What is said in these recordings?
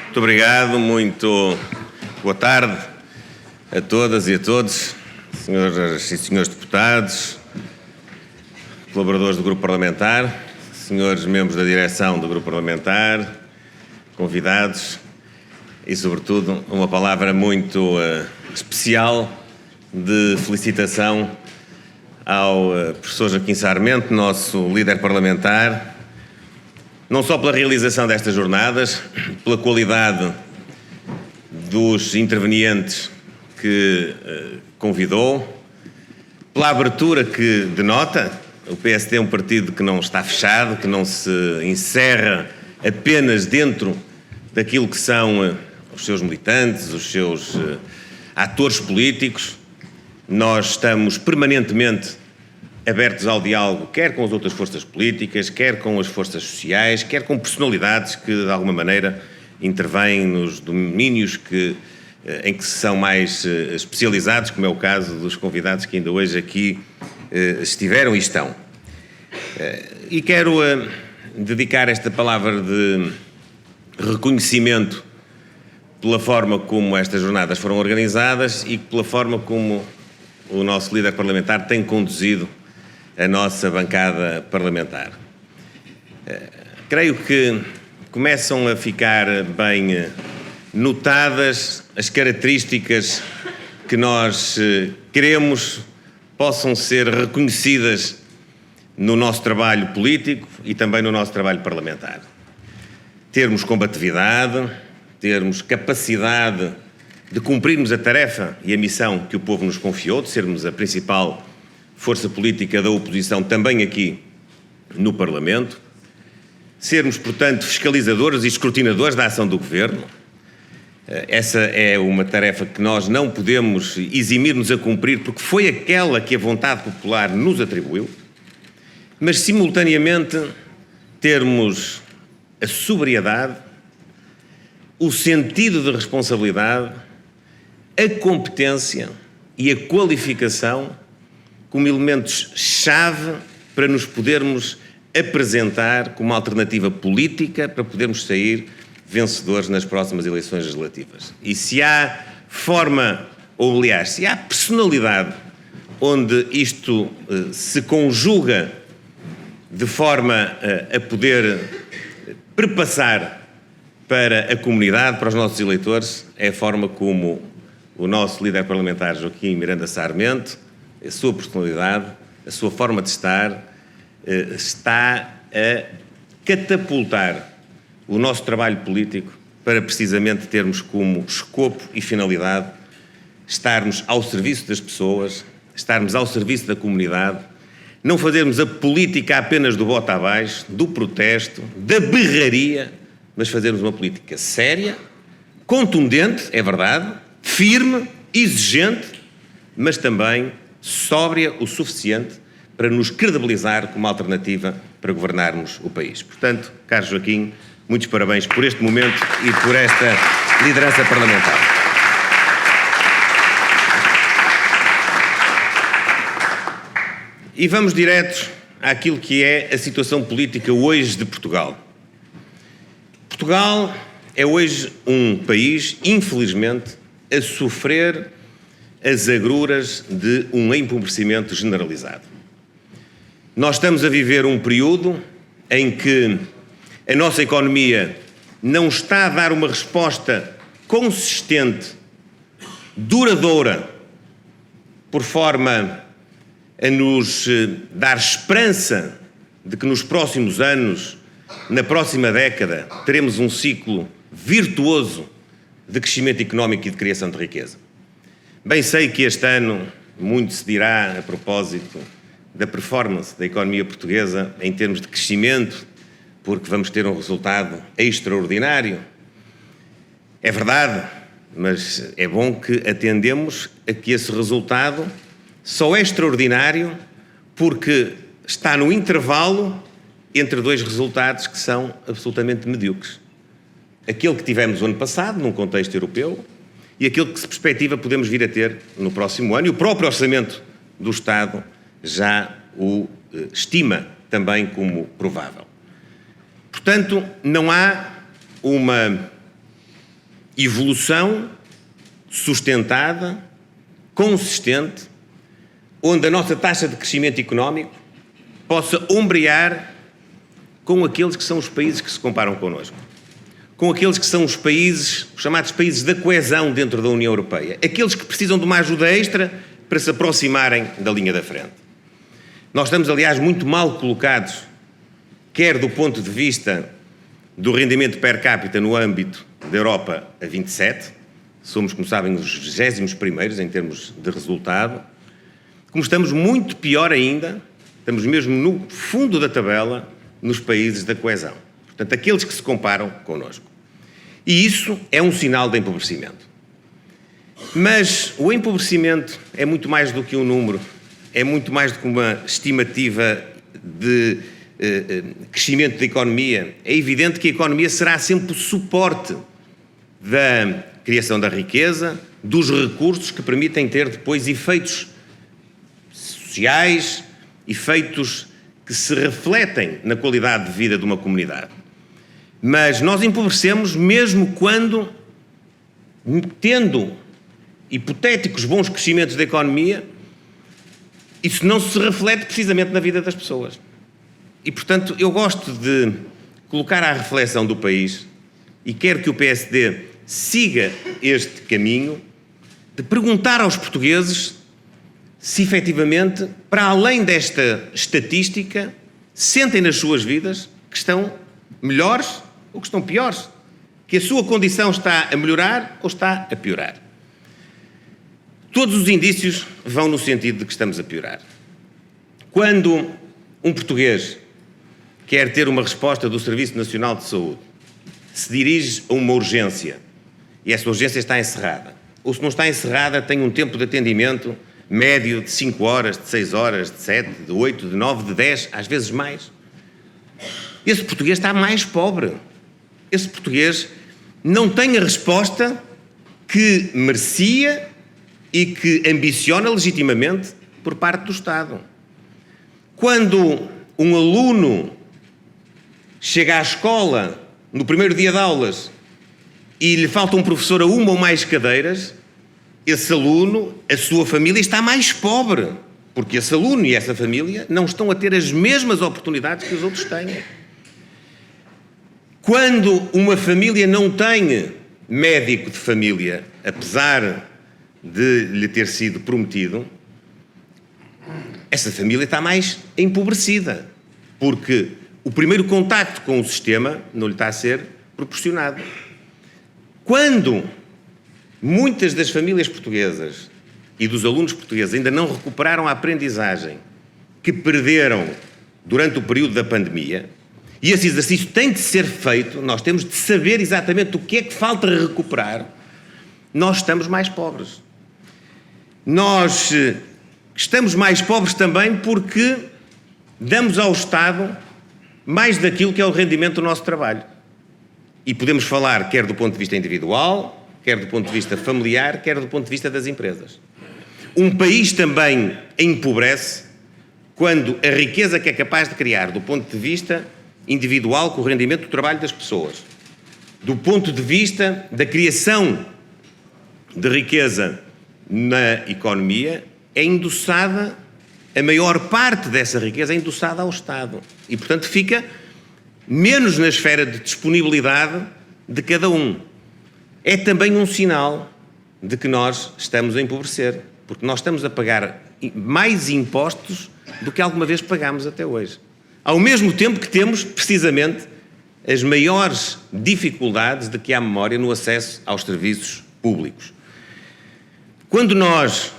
Muito obrigado, muito boa tarde a todas e a todos, senhoras e senhores deputados, colaboradores do Grupo Parlamentar, senhores membros da direção do Grupo Parlamentar, convidados e, sobretudo, uma palavra muito especial de felicitação ao professor Joaquim Sarmento, nosso líder parlamentar, não só pela realização destas jornadas, pela qualidade dos intervenientes que convidou, pela abertura que denota. O PSD é um partido que não está fechado, que não se encerra apenas dentro daquilo que são os seus militantes, os seus atores políticos. Nós estamos permanentemente abertos ao diálogo, quer com as outras forças políticas, quer com as forças sociais, quer com personalidades que, de alguma maneira, intervêm nos domínios em que são mais especializados, como é o caso dos convidados que ainda hoje aqui estiveram e estão. E quero dedicar esta palavra de reconhecimento pela forma como estas jornadas foram organizadas e pela forma como o nosso líder parlamentar tem conduzido a nossa bancada parlamentar. Creio que começam a ficar bem notadas as características que nós queremos possam ser reconhecidas no nosso trabalho político e também no nosso trabalho parlamentar. Termos combatividade, termos capacidade de cumprirmos a tarefa e a missão que o povo nos confiou, de sermos a principal força política da oposição também aqui no Parlamento, sermos, portanto, fiscalizadores e escrutinadores da ação do Governo. Essa é uma tarefa que nós não podemos eximir-nos a cumprir, porque foi aquela que a vontade popular nos atribuiu, mas, simultaneamente, termos a sobriedade, o sentido de responsabilidade, a competência e a qualificação como elementos-chave para nos podermos apresentar como alternativa política para podermos sair vencedores nas próximas eleições legislativas. E se há forma, ou aliás, se há personalidade onde isto se conjuga de forma a poder perpassar para a comunidade, para os nossos eleitores, é a forma como o nosso líder parlamentar Joaquim Miranda Sarmento, a sua personalidade, a sua forma de estar, está a catapultar o nosso trabalho político para precisamente termos como escopo e finalidade estarmos ao serviço das pessoas, estarmos ao serviço da comunidade, não fazermos a política apenas do bota abaixo, do protesto, da berraria, mas fazermos uma política séria, contundente, é verdade, firme, exigente, mas também sóbria o suficiente para nos credibilizar como alternativa para governarmos o país. Portanto, caro Joaquim, muitos parabéns por este momento e por esta liderança parlamentar. E vamos diretos àquilo que é a situação política hoje de Portugal. Portugal é hoje um país, infelizmente, a sofrer as agruras de um empobrecimento generalizado. Nós estamos a viver um período em que a nossa economia não está a dar uma resposta consistente, duradoura, por forma a nos dar esperança de que nos próximos anos, na próxima década, teremos um ciclo virtuoso de crescimento económico e de criação de riqueza. Bem sei que este ano muito se dirá a propósito da performance da economia portuguesa em termos de crescimento, porque vamos ter um resultado extraordinário. É verdade, mas é bom que atendemos a que esse resultado só é extraordinário porque está no intervalo entre dois resultados que são absolutamente medíocres. Aquele que tivemos o ano passado, num contexto europeu, e aquilo que se perspectiva podemos vir a ter no próximo ano, e o próprio Orçamento do Estado já o estima também como provável. Portanto, não há uma evolução sustentada, consistente, onde a nossa taxa de crescimento económico possa ombrear com aqueles que são os países que se comparam connosco, com aqueles que são os países, os chamados países da coesão dentro da União Europeia, aqueles que precisam de uma ajuda extra para se aproximarem da linha da frente. Nós estamos, aliás, muito mal colocados, quer do ponto de vista do rendimento per capita no âmbito da Europa a 27, somos, como sabem, os 21º em termos de resultado, como estamos muito pior ainda, estamos mesmo no fundo da tabela nos países da coesão. Portanto, aqueles que se comparam connosco. E isso é um sinal de empobrecimento. Mas o empobrecimento é muito mais do que um número, é muito mais do que uma estimativa de crescimento da economia. É evidente que a economia será sempre o suporte da criação da riqueza, dos recursos que permitem ter depois efeitos sociais, efeitos que se refletem na qualidade de vida de uma comunidade. Mas nós empobrecemos mesmo quando, tendo hipotéticos bons crescimentos da economia, isso não se reflete precisamente na vida das pessoas. E, portanto, eu gosto de colocar à reflexão do país, e quero que o PSD siga este caminho, de perguntar aos portugueses se efetivamente, para além desta estatística, sentem nas suas vidas que estão melhores ou que estão piores, que a sua condição está a melhorar ou está a piorar. Todos os indícios vão no sentido de que estamos a piorar. Quando um português quer ter uma resposta do Serviço Nacional de Saúde, se dirige a uma urgência e essa urgência está encerrada, ou se não está encerrada, tem um tempo de atendimento médio de 5 horas, de 6 horas, de 7, de 8, de 9, de 10, às vezes mais. Esse português está mais pobre. Esse português não tem a resposta que merecia e que ambiciona legitimamente por parte do Estado. Quando um aluno chega à escola no primeiro dia de aulas e lhe falta um professor a uma ou mais cadeiras, esse aluno, a sua família está mais pobre, porque esse aluno e essa família não estão a ter as mesmas oportunidades que os outros têm. Quando uma família não tem médico de família, apesar de lhe ter sido prometido, essa família está mais empobrecida, porque o primeiro contacto com o sistema não lhe está a ser proporcionado. Quando muitas das famílias portuguesas e dos alunos portugueses ainda não recuperaram a aprendizagem que perderam durante o período da pandemia, e esse exercício tem de ser feito, nós temos de saber exatamente o que é que falta recuperar, nós estamos mais pobres. Nós estamos mais pobres também porque damos ao Estado mais daquilo que é o rendimento do nosso trabalho. E podemos falar quer do ponto de vista individual, quer do ponto de vista familiar, quer do ponto de vista das empresas. Um país também empobrece quando a riqueza que é capaz de criar do ponto de vista individual com o rendimento do trabalho das pessoas, do ponto de vista da criação de riqueza na economia, é endossada, a maior parte dessa riqueza é endossada ao Estado. E, portanto, fica menos na esfera de disponibilidade de cada um. É também um sinal de que nós estamos a empobrecer, porque nós estamos a pagar mais impostos do que alguma vez pagámos até hoje. Ao mesmo tempo que temos, precisamente, as maiores dificuldades de que há memória no acesso aos serviços públicos. Quando nós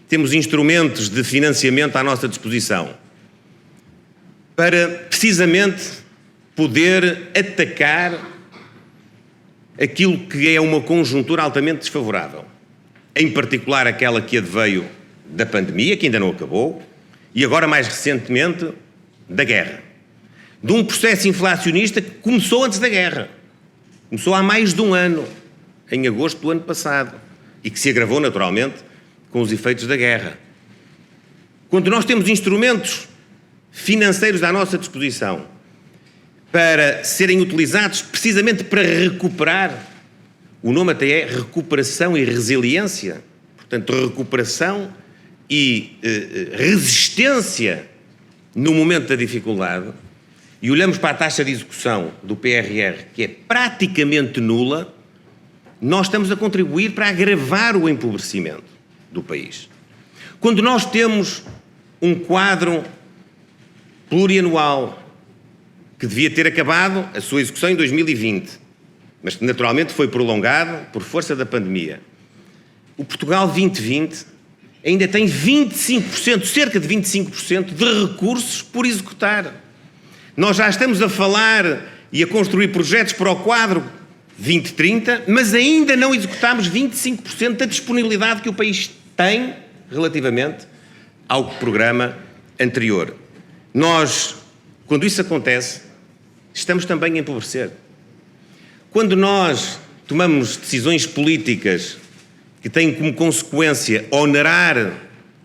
temos instrumentos de financiamento à nossa disposição para, precisamente, poder atacar aquilo que é uma conjuntura altamente desfavorável, em particular aquela que adveio da pandemia, que ainda não acabou, e agora, mais recentemente, da guerra. De um processo inflacionista que começou antes da guerra. Começou há mais de um ano, em agosto do ano passado, e que se agravou, naturalmente, com os efeitos da guerra. Quando nós temos instrumentos financeiros à nossa disposição para serem utilizados precisamente para recuperar O nome até é recuperação e resiliência. Portanto, recuperação e resistência no momento da dificuldade. E olhamos para a taxa de execução do PRR, que é praticamente nula, nós estamos a contribuir para agravar o empobrecimento do país. Quando nós temos um quadro plurianual que devia ter acabado a sua execução em 2020, mas que naturalmente foi prolongado por força da pandemia. O Portugal 2020 ainda tem 25%, cerca de 25% de recursos por executar. Nós já estamos a falar e a construir projetos para o quadro 2030, mas ainda não executámos 25% da disponibilidade que o país tem relativamente ao programa anterior. Nós, quando isso acontece, estamos também a empobrecer. Quando nós tomamos decisões políticas que têm como consequência onerar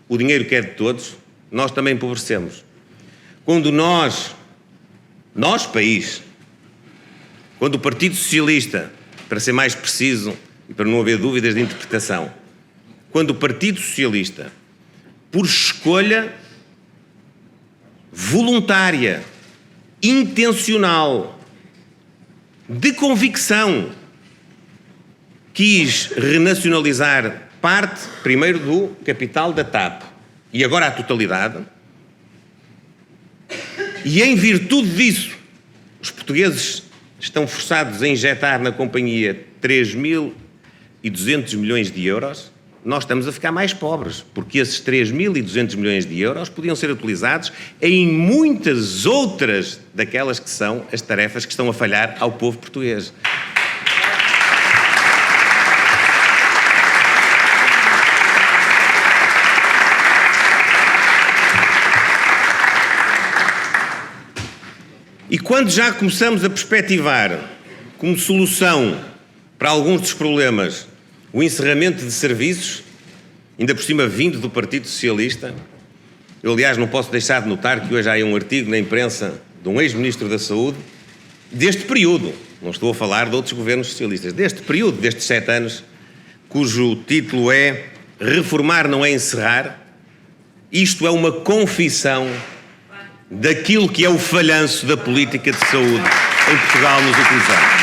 o dinheiro que é de todos, nós também empobrecemos. Quando nós, país, quando o Partido Socialista, para ser mais preciso e para não haver dúvidas de interpretação, quando o Partido Socialista, por escolha voluntária, intencional, de convicção, quis renacionalizar parte, primeiro, do capital da TAP e agora a totalidade, e em virtude disso, os portugueses estão forçados a injetar na companhia 3.200 milhões de euros, nós estamos a ficar mais pobres, porque esses 3.200 milhões de euros podiam ser utilizados em muitas outras daquelas que são as tarefas que estão a falhar ao povo português. E quando já começamos a perspectivar como solução para alguns dos problemas o encerramento de serviços, ainda por cima vindo do Partido Socialista, eu aliás não posso deixar de notar que hoje há um artigo na imprensa de um ex-ministro da Saúde deste período, não estou a falar de outros governos socialistas, deste período, destes 7 anos, cujo título é Reformar não é encerrar, isto é uma confissão daquilo que é o falhanço da política de saúde em Portugal nos últimos anos.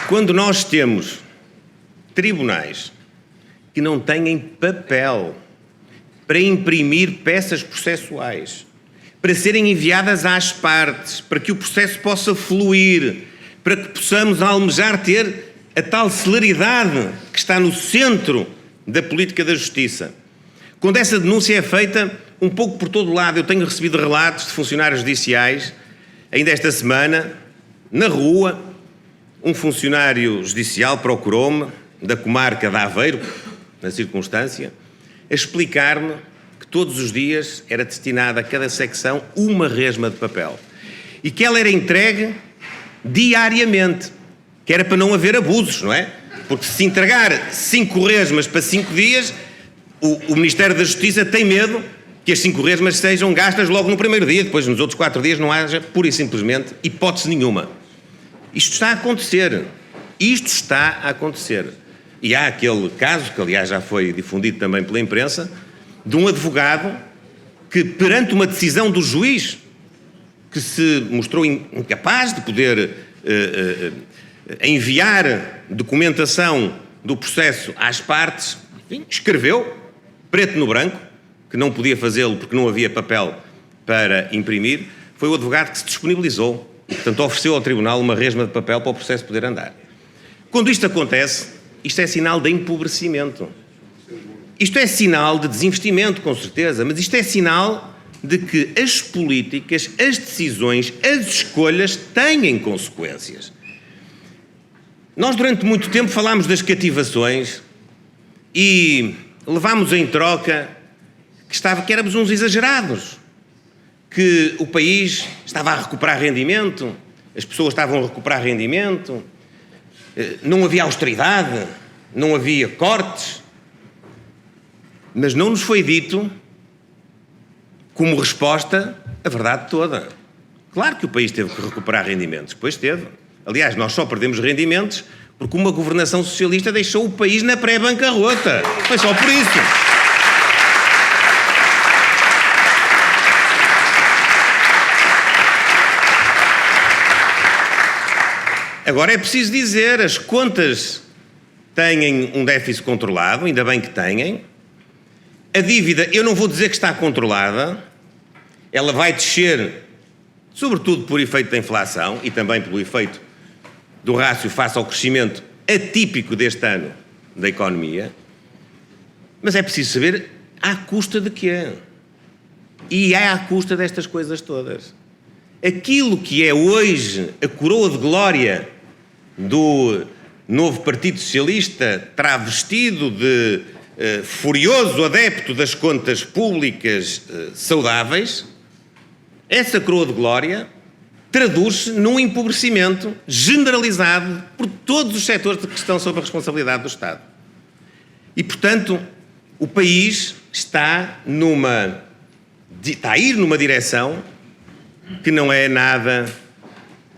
Quando nós temos tribunais que não têm papel para imprimir peças processuais, para serem enviadas às partes, para que o processo possa fluir, para que possamos almejar ter a tal celeridade que está no centro da política da justiça. Quando essa denúncia é feita um pouco por todo o lado, eu tenho recebido relatos de funcionários judiciais, ainda esta semana, na rua, um funcionário judicial procurou-me, da comarca de Aveiro, na circunstância, a explicar-me que todos os dias era destinada a cada secção uma resma de papel e que ela era entregue diariamente, que era para não haver abusos, não é? Porque se entregar 5 resmas para 5 dias, o Ministério da Justiça tem medo que as 5 resmas sejam gastas logo no primeiro dia, depois nos outros 4 dias não haja, pura e simplesmente, hipótese nenhuma. Isto está a acontecer. Isto está a acontecer. E há aquele caso, que aliás já foi difundido também pela imprensa, de um advogado que, perante uma decisão do juiz, que se mostrou incapaz de poder enviar documentação do processo às partes, enfim, escreveu, preto no branco, que não podia fazê-lo porque não havia papel para imprimir, foi o advogado que se disponibilizou e, portanto, ofereceu ao tribunal uma resma de papel para o processo poder andar. Quando isto acontece, isto é sinal de empobrecimento. Isto é sinal de desinvestimento, com certeza, mas isto é sinal de que as políticas, as decisões, as escolhas têm consequências. Nós, durante muito tempo, falámos das cativações e levámos em troca que éramos uns exagerados, que o país estava a recuperar rendimento, as pessoas estavam a recuperar rendimento, não havia austeridade, não havia cortes, mas não nos foi dito, como resposta, a verdade toda. Claro que o país teve que recuperar rendimentos, pois teve. Aliás, nós só perdemos rendimentos porque uma governação socialista deixou o país na pré-bancarrota. Foi só por isso. Agora é preciso dizer, as contas têm um déficit controlado, ainda bem que têm. A dívida, eu não vou dizer que está controlada, ela vai descer, sobretudo por efeito da inflação e também pelo efeito do rácio face ao crescimento atípico deste ano da economia, mas é preciso saber à custa de quê? E é à custa destas coisas todas. Aquilo que é hoje a coroa de glória do novo Partido Socialista, travestido de furioso adepto das contas públicas saudáveis, essa coroa de glória traduz-se num empobrecimento generalizado por todos os setores que estão sob a responsabilidade do Estado. E, portanto, o país está a ir numa direção que não é nada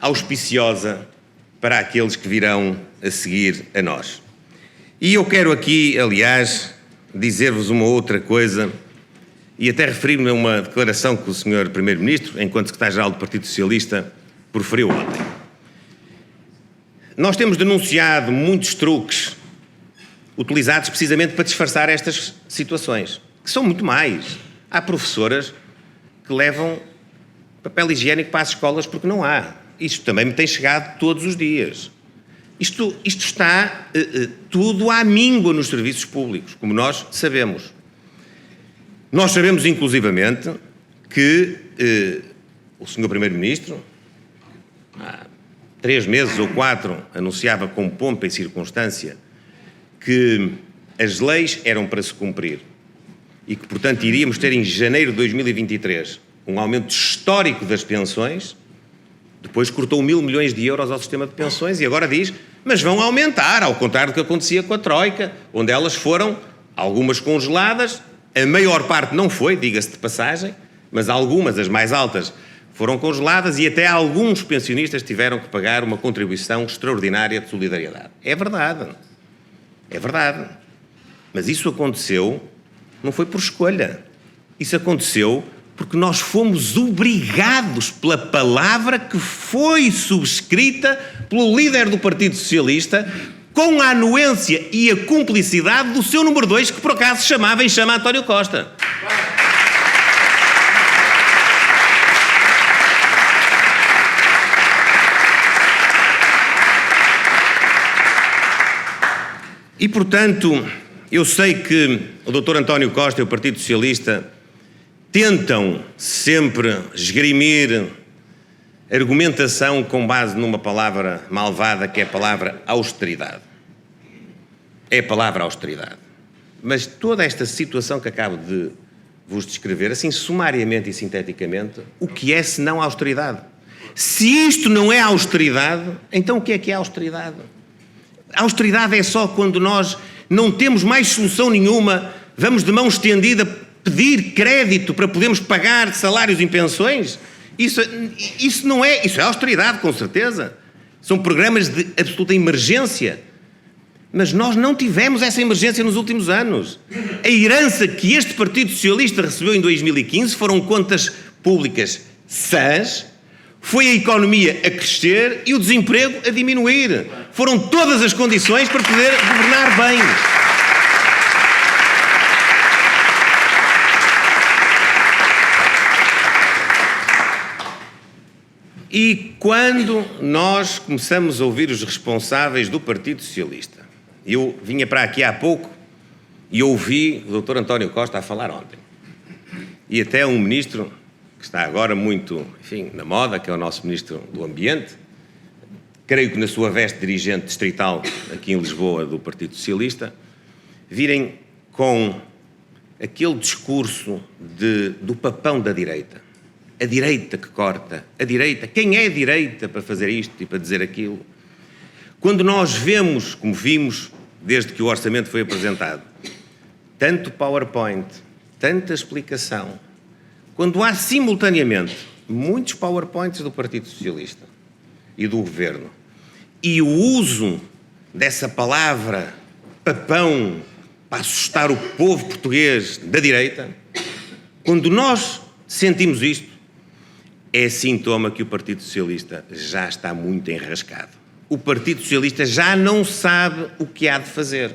auspiciosa para aqueles que virão a seguir a nós. E eu quero aqui, aliás, dizer-vos uma outra coisa e até referir-me a uma declaração que o Sr. Primeiro-Ministro, enquanto Secretário-Geral do Partido Socialista, proferiu ontem. Nós temos denunciado muitos truques utilizados precisamente para disfarçar estas situações, que são muito mais. Há professoras que levam papel higiênico para as escolas porque não há. Isto também me tem chegado todos os dias. Isto está tudo à míngua nos serviços públicos, como nós sabemos. Nós sabemos, inclusivamente, que o Sr. Primeiro-Ministro, há 3 meses ou 4, anunciava com pompa e circunstância que as leis eram para se cumprir e que, portanto, iríamos ter em janeiro de 2023 um aumento histórico das pensões. Depois cortou 1.000 milhões de euros ao sistema de pensões e agora diz, mas vão aumentar, ao contrário do que acontecia com a Troika, onde elas foram, algumas congeladas, a maior parte não foi, diga-se de passagem, mas algumas, as mais altas, foram congeladas e até alguns pensionistas tiveram que pagar uma contribuição extraordinária de solidariedade. É verdade. É verdade. Mas isso aconteceu, não foi por escolha. Isso aconteceu porque nós fomos obrigados pela palavra que foi subscrita pelo líder do Partido Socialista com a anuência e a cumplicidade do seu número 2, que por acaso se chamava e chama António Costa. E, portanto, eu sei que o Dr. António Costa e o Partido Socialista tentam sempre esgrimir argumentação com base numa palavra malvada, que é a palavra austeridade. É a palavra austeridade. Mas toda esta situação que acabo de vos descrever, assim sumariamente e sinteticamente, o que é senão austeridade? Se isto não é austeridade, então o que é austeridade? A austeridade é só quando nós não temos mais solução nenhuma, vamos de mão estendida pedir crédito para podermos pagar salários e pensões? Isso não é, isso é austeridade, com certeza. São programas de absoluta emergência. Mas nós não tivemos essa emergência nos últimos anos. A herança que este Partido Socialista recebeu em 2015 foram contas públicas sãs, foi a economia a crescer e o desemprego a diminuir. Foram todas as condições para poder governar bem. E quando nós começamos a ouvir os responsáveis do Partido Socialista, eu vinha para aqui há pouco e ouvi o Dr. António Costa a falar ontem. E até um ministro que está agora muito, enfim, na moda, que é o nosso Ministro do Ambiente, creio que na sua veste dirigente distrital aqui em Lisboa do Partido Socialista, virem com aquele discurso do papão da direita. A direita que corta, a direita. Quem é a direita para fazer isto e para dizer aquilo? Quando nós vemos, como vimos desde que o orçamento foi apresentado, tanto PowerPoint, tanta explicação, quando há simultaneamente muitos PowerPoints do Partido Socialista e do Governo e o uso dessa palavra papão para assustar o povo português da direita, quando nós sentimos isto, é sintoma que o Partido Socialista já está muito enrascado. O Partido Socialista já não sabe o que há de fazer.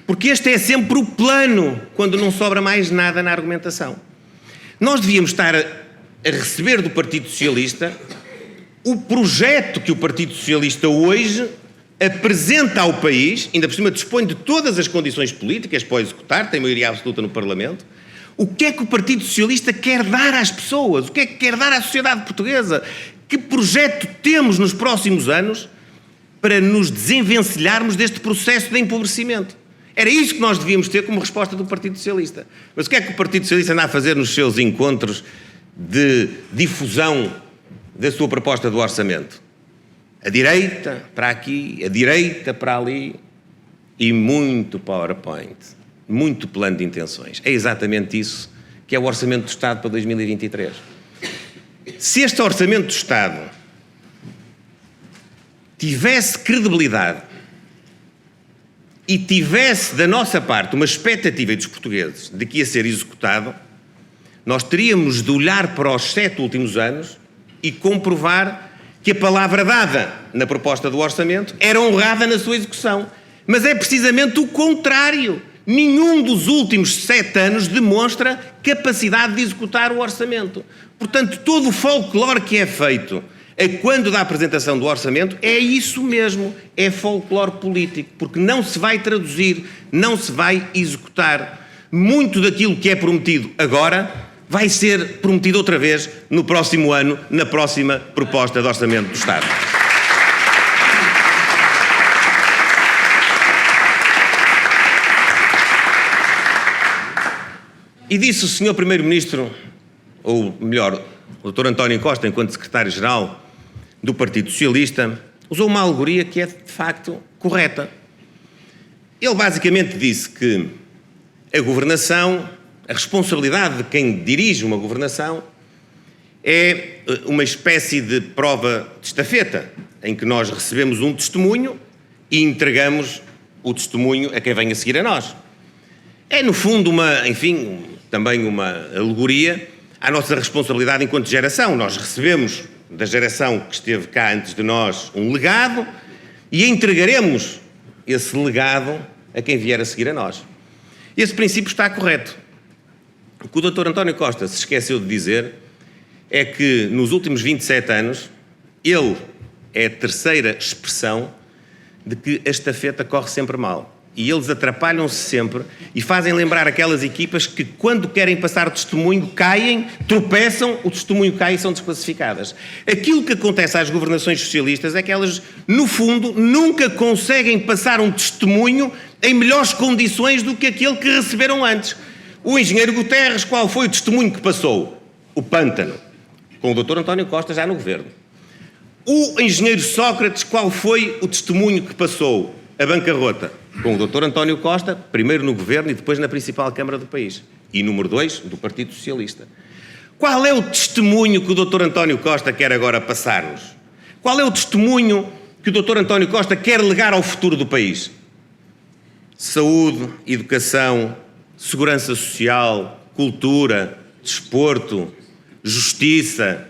Porque este é sempre o plano, quando não sobra mais nada na argumentação. Nós devíamos estar a receber do Partido Socialista o projeto que o Partido Socialista hoje apresenta ao país, ainda por cima dispõe de todas as condições políticas para o executar, tem maioria absoluta no Parlamento. O que é que o Partido Socialista quer dar às pessoas? O que é que quer dar à sociedade portuguesa? Que projeto temos nos próximos anos para nos desenvencilharmos deste processo de empobrecimento? Era isso que nós devíamos ter como resposta do Partido Socialista. Mas o que é que o Partido Socialista anda a fazer nos seus encontros de difusão da sua proposta do orçamento? A direita para aqui, a direita para ali e muito PowerPoint, muito plano de intenções. É exatamente isso que é o Orçamento do Estado para 2023. Se este Orçamento do Estado tivesse credibilidade e tivesse da nossa parte uma expectativa dos portugueses de que ia ser executado, nós teríamos de olhar para os 7 últimos anos e comprovar que a palavra dada na proposta do orçamento era honrada na sua execução. Mas é precisamente o contrário. Nenhum dos últimos 7 anos demonstra capacidade de executar o orçamento. Portanto, todo o folclore que é feito quando da apresentação do orçamento é isso mesmo, é folclore político, porque não se vai traduzir, não se vai executar. Muito daquilo que é prometido agora vai ser prometido outra vez no próximo ano, na próxima proposta de orçamento do Estado. E disse o Sr. Primeiro-Ministro, ou melhor, o Dr. António Costa, enquanto Secretário-Geral do Partido Socialista, usou uma alegoria que é, de facto, correta. Ele basicamente disse que a governação, a responsabilidade de quem dirige uma governação é uma espécie de prova de estafeta, em que nós recebemos um testemunho e entregamos o testemunho a quem vem a seguir a nós. É, no fundo, também uma alegoria à nossa responsabilidade enquanto geração. Nós recebemos da geração que esteve cá antes de nós um legado e entregaremos esse legado a quem vier a seguir a nós. Esse princípio está correto. O que o Dr. António Costa se esqueceu de dizer é que nos últimos 27 anos ele é a terceira expressão de que a estafeta corre sempre mal. E eles atrapalham-se sempre e fazem lembrar aquelas equipas que, quando querem passar o testemunho, caem, tropeçam, o testemunho cai e são desclassificadas. Aquilo que acontece às governações socialistas é que elas, no fundo, nunca conseguem passar um testemunho em melhores condições do que aquele que receberam antes. O engenheiro Guterres, qual foi o testemunho que passou? O pântano, com o Dr. António Costa já no governo. O engenheiro Sócrates, qual foi o testemunho que passou? A bancarrota, com o Dr. António Costa, primeiro no governo e depois na principal Câmara do país. E número 2, do Partido Socialista. Qual é o testemunho que o Dr. António Costa quer agora passar-nos? Qual é o testemunho que o Dr. António Costa quer legar ao futuro do país? Saúde, educação, segurança social, cultura, desporto, justiça,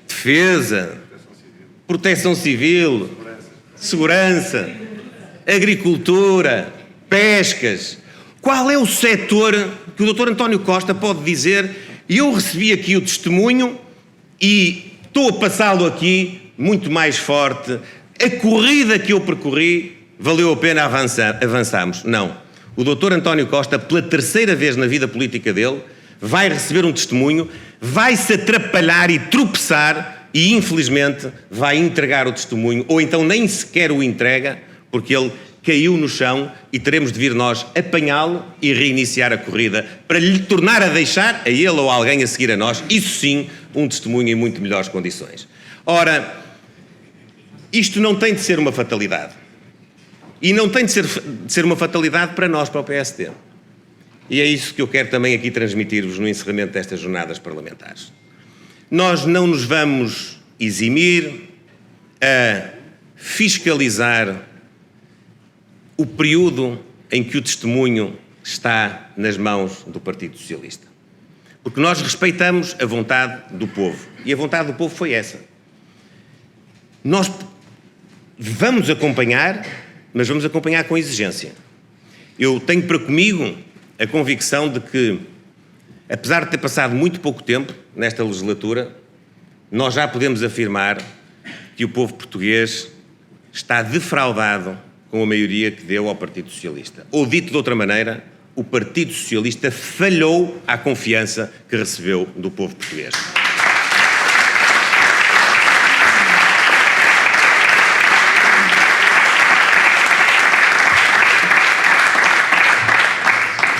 defesa, proteção civil, segurança, agricultura, pescas. Qual é o setor que o Dr. António Costa pode dizer: eu recebi aqui o testemunho e estou a passá-lo aqui muito mais forte, a corrida que eu percorri valeu a pena avançarmos? Não. O Dr. António Costa, pela terceira vez na vida política dele, vai receber um testemunho, vai-se atrapalhar e tropeçar e, infelizmente, vai entregar o testemunho, ou então nem sequer o entrega, porque ele caiu no chão e teremos de vir nós apanhá-lo e reiniciar a corrida para lhe tornar a deixar, a ele ou a alguém a seguir a nós, isso sim, um testemunho em muito melhores condições. Ora, isto não tem de ser uma fatalidade. E não tem de ser uma fatalidade para nós, para o PSD. E é isso que eu quero também aqui transmitir-vos no encerramento destas jornadas parlamentares. Nós não nos vamos eximir a fiscalizar o período em que o testemunho está nas mãos do Partido Socialista. Porque nós respeitamos a vontade do povo. E a vontade do povo foi essa. Nós vamos acompanhar, mas vamos acompanhar com exigência. Eu tenho para comigo a convicção de que, apesar de ter passado muito pouco tempo nesta legislatura, nós já podemos afirmar que o povo português está defraudado com a maioria que deu ao Partido Socialista. Ou, dito de outra maneira, o Partido Socialista falhou à confiança que recebeu do povo português.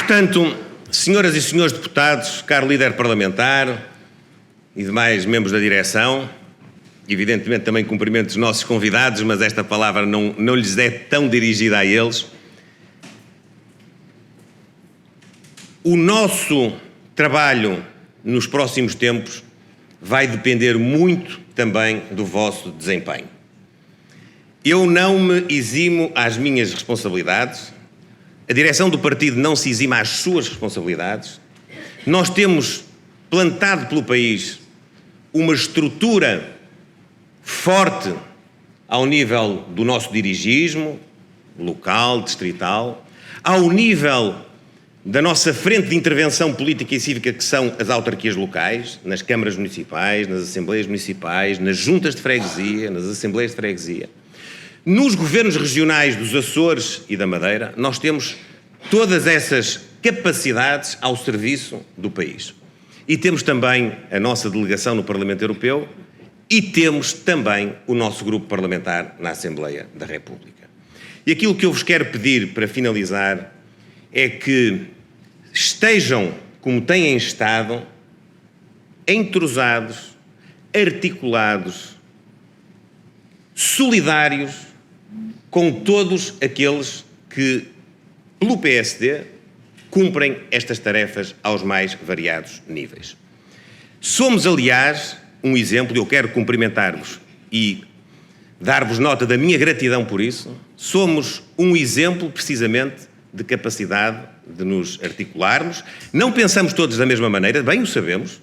Portanto, senhoras e senhores deputados, caro líder parlamentar e demais membros da direção, evidentemente também cumprimento os nossos convidados, mas esta palavra não lhes é tão dirigida a eles. O nosso trabalho nos próximos tempos vai depender muito também do vosso desempenho. Eu não me eximo às minhas responsabilidades, a direção do partido não se exima às suas responsabilidades. Nós temos plantado pelo país uma estrutura forte ao nível do nosso dirigismo, local, distrital, ao nível da nossa frente de intervenção política e cívica, que são as autarquias locais, nas câmaras municipais, nas assembleias municipais, nas juntas de freguesia, nas assembleias de freguesia. Nos governos regionais dos Açores e da Madeira, nós temos todas essas capacidades ao serviço do país. E temos também a nossa delegação no Parlamento Europeu e temos também o nosso grupo parlamentar na Assembleia da República. E aquilo que eu vos quero pedir para finalizar é que estejam, como têm estado, entrosados, articulados, solidários com todos aqueles que, pelo PSD, cumprem estas tarefas aos mais variados níveis. Somos, aliás, um exemplo, e eu quero cumprimentar-vos e dar-vos nota da minha gratidão por isso, somos um exemplo, precisamente, de capacidade de nos articularmos. Não pensamos todos da mesma maneira, bem o sabemos,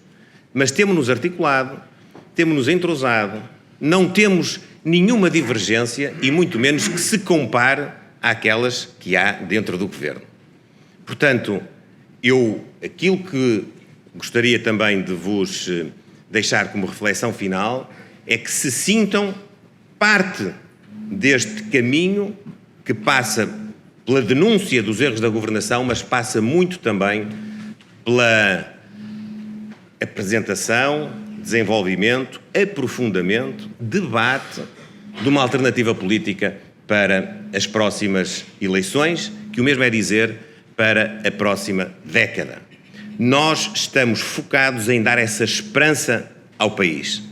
mas temos-nos articulado, temos-nos entrosado, não temos nenhuma divergência e muito menos que se compare àquelas que há dentro do Governo. Portanto, aquilo que gostaria também de vos deixar como reflexão final é que se sintam parte deste caminho que passa pela denúncia dos erros da governação, mas passa muito também pela apresentação, desenvolvimento, aprofundamento, debate de uma alternativa política para as próximas eleições, que o mesmo é dizer para a próxima década. Nós estamos focados em dar essa esperança ao país.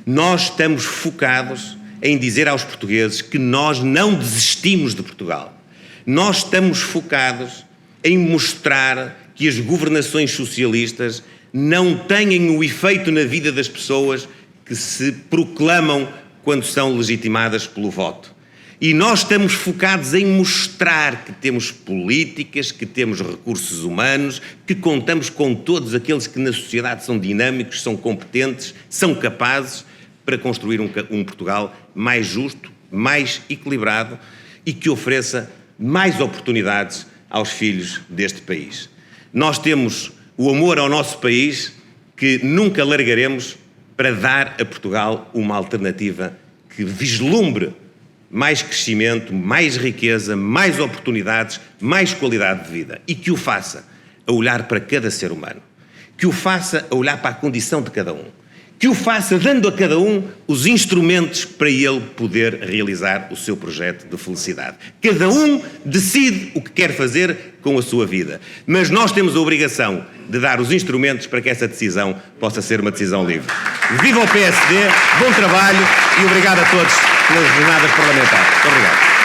Nós estamos focados em dizer aos portugueses que nós não desistimos de Portugal. Nós estamos focados em mostrar que as governações socialistas não têm o efeito na vida das pessoas que se proclamam quando são legitimadas pelo voto. E nós estamos focados em mostrar que temos políticas, que temos recursos humanos, que contamos com todos aqueles que na sociedade são dinâmicos, são competentes, são capazes para construir um Portugal mais justo, mais equilibrado e que ofereça mais oportunidades aos filhos deste país. Nós temos o amor ao nosso país que nunca largaremos para dar a Portugal uma alternativa que vislumbre mais crescimento, mais riqueza, mais oportunidades, mais qualidade de vida e que o faça a olhar para cada ser humano, que o faça a olhar para a condição de cada um, que o faça dando a cada um os instrumentos para ele poder realizar o seu projeto de felicidade. Cada um decide o que quer fazer com a sua vida, mas nós temos a obrigação de dar os instrumentos para que essa decisão possa ser uma decisão livre. Viva o PSD, bom trabalho e obrigado a todos pelas jornadas parlamentares. Muito obrigado.